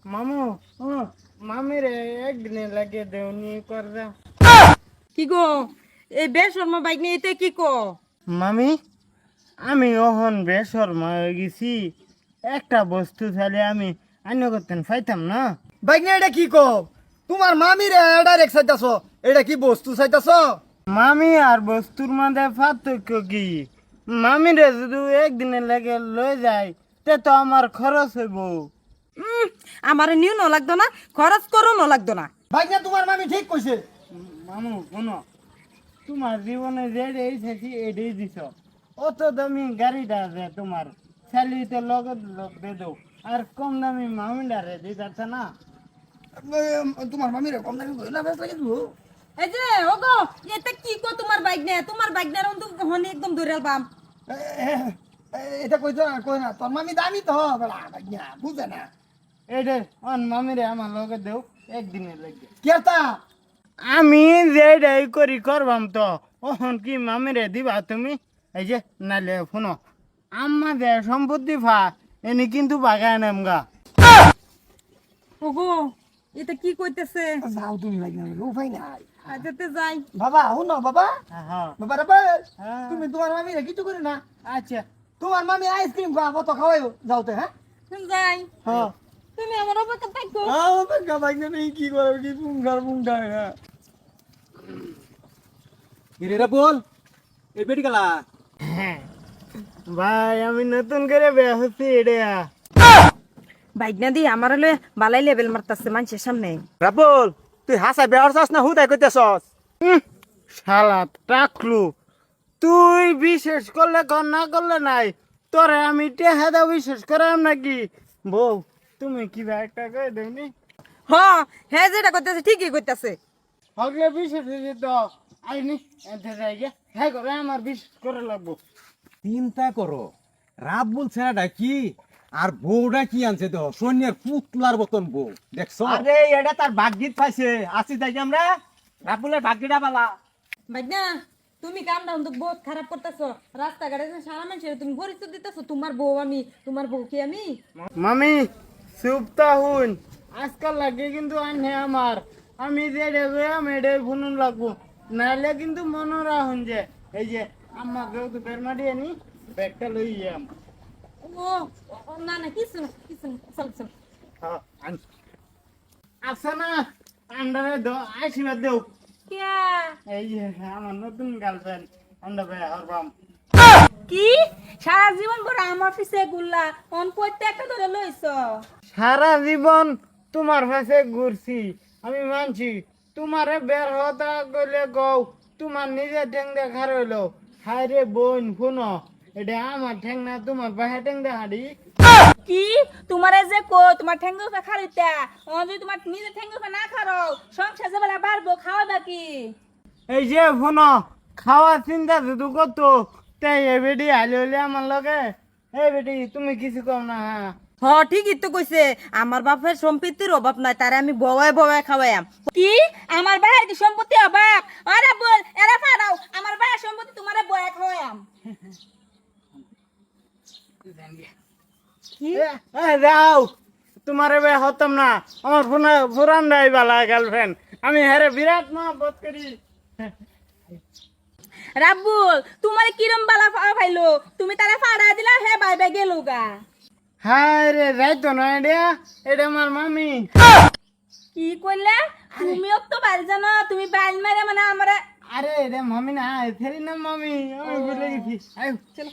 মামু ও মামিরে একদিনে লাগিয়ে দেওনি কররা। কি গো এই বেশর্মা বাইক নিয়ে এতে কি কো? মামি আমি ওহন বেশর্মা হয়ে গেছি। একটা বস্তু তাহলে আমি আন্য করতেন পাইতাম না। বাইক নিয়ে এটা কি কো? তোমার মামির ডাইরেক্ট চাইতাছ, এটা কি বস্তু চাইতাছ? মামি আর বস্তুর মধ্যে পার্থক্য কি? মামিরে যদি একদিনে লাগে লয়ে যায় তে তো আমার খরচ হইব। আমার নিউ ন লাগতো না, খরচ করো ন লাগতো না। বাইক নিয়ে তোমার মামি ঠিক কইছে। মামু শোনো, তোমার জীবনে যেটাই থাকি এটাই দিছ। অত দামি গাড়িটা আছে তোমার, স্যালারিতে লগত লোক দে দাও, আর কম দামি মামিটারে দিতে না। তোমার মামির কম দামি কইলা বেশ লাগে তো। এই যে ওগো এতে কি কো তোমার বাইক নিয়ে? তোমার বাইক নিয়ে তো হনি একদম দৌড়াল বাম। এটা কইতো না, কই না তোর মামি দামি তো বলা বাইক নিয়ে বুঝে না। এইটা অন মামিরে আমার লগে দেও, একদিনে লাগে। কেতা আমি যেটাই করি করবাম তো, ওহন কি মামিরে দিবা তুমি? এই যে নালে শোনো, আম্মা যে সম্পত্তি ফা এনে কিন্তু বাগায় নামগা। ওগো এটা কি কইতেছে? যাও তুমি বাইক নিয়ে, উপায় নাই। আজতে যাই। বাবা শুনো বাবা, হ্যাঁ বাবা রে বাবা, হ্যাঁ। তুমি তোমার মামিরে কিছু করে না। আচ্ছা তোমার মামি আইসক্রিম খাওয়াবো তো খাওয়াইও যাওতে। হ্যাঁ যাই। হ্যাঁ তুমি আমার অপেক্ষা থাকো। বাইক নিয়ে কি করে কি পুঙ্গার পুঙ্গার। হ্যাঁ এরা বল এই বেটি গেলা হ্যাঁ ভাই, আমি নতুন করে বিয়ে হচ্ছি এটা। বাইক না দি আমার হলে বালাই লেভেল মারতাছে মানুষের সামনে। রাবল তুই হাসা বেয়ার চাস না হুদাই কইতেছস? শালা টাকলু, তুই বিশেষ করলে কর না করলে নাই, তোরে আমি টেহা দাও বিশেষ করাম নাকি? বউ তুমি কি একটা করে দেবনি? হ হ্যাঁ যেটা করতেছে ঠিকই করতেছে। হগলে বিশেষ হয়েছে তো আইনি এতে যাই গে, হ্যাঁ করে আমার বিশেষ করে লাগবো। চিন্তা করো, রাবুল ছেড়াটা কি আর বউটা কি আনছে তো সৈন্যের পুতলার মতন বউ দেখছো? আরে এটা তার ভাগ্যিত পাইছে, আসি তাই আমরা রাবুলের ভাগ্যটা পালা। বাইক না তুমি কামটা কিন্তু বহুত খারাপ করতেছো। রাস্তাঘাটে যে সারা মানুষের তুমি পরিচয় দিতেছো তোমার বউ আমি, তোমার বউ কি আমি? মামি চুপতা হুন, আজকাল লাগে কিন্তু আনে আমার, আমি যে দেবে আমি এটাই ফুনুন লাগবো, নাহলে কিন্তু মনে রাখুন যে এই যে আমাকেও তো বের মারি আনি ব্যাগটা লই যাম। ও না না কিছু না কিছু না, চল চল। হ্যাঁ আনছি। আচ্ছা না আন্ডারে আশীর্বাদ দেও। কিয়া এই যে আমার নতুন গার্লফ্রেন্ড আন্ডা ভাই হরবাম। কি সারা জীবন বড় আমার অফিসে গুল্লা অন কইতে একটা ধরে লইছ? সারা জীবন তোমার কাছে ঘুরছি, আমি মানছি। তোমারে বের হতা গেলে গৌ তোমার নিজের ঠেং দেখার হইলো। হায় রে বোন শুনো, এটা আমার ঠেং না, তোমার বাহে ঠেং দেখাড়ি। কি তোমারে যে কো তোমার ঠ্যাঙ্গো খারিতা ও যদি তোমার নিজে ঠ্যাঙ্গো না খারো সংসার যে বেলা বাড়বো খাওয়া বাকি। এই যে শুনো, খাওয়া চিন্তা শুধু কত, তাই এ বেটি হালি হইলে আমার লগে। এই বেটি তুমি কিছু কম না। হ্যাঁ হ ঠিকই তো কইছে, আমার বাপের সম্পত্তির অভাব নাই, তারে আমি বওয়ায় বওয়ায় খাওয়াইম। কি আমার ভাইয়ের কি সম্পত্তি অভাব? আরে বল এরা ফাড়াও আমার ভাইয়ের সম্পত্তি তোমারে বয়া খাওয়াইম। কি যাও, তোমার এবার হতাম না, আমার পুরান রাই বালা গার্লফ্রেন্ড, আমি হেরে বিরাট মহব্বত করি। রাব্বুল তোমারে কিরম বালা ফাইলো, তুমি তারে ফাড়া দিলা হে বাই বাই গেল গা। হায় রে যাইতো না, এটা এটা আমার মামি। কি কইলে? তুমিও তো বাইল জানো, তুমি বাইল মেরে মানে আমারে। আরে এটা মামি না, ফেরি না মামি, আমি ভুলে গেছি। আয় চলো।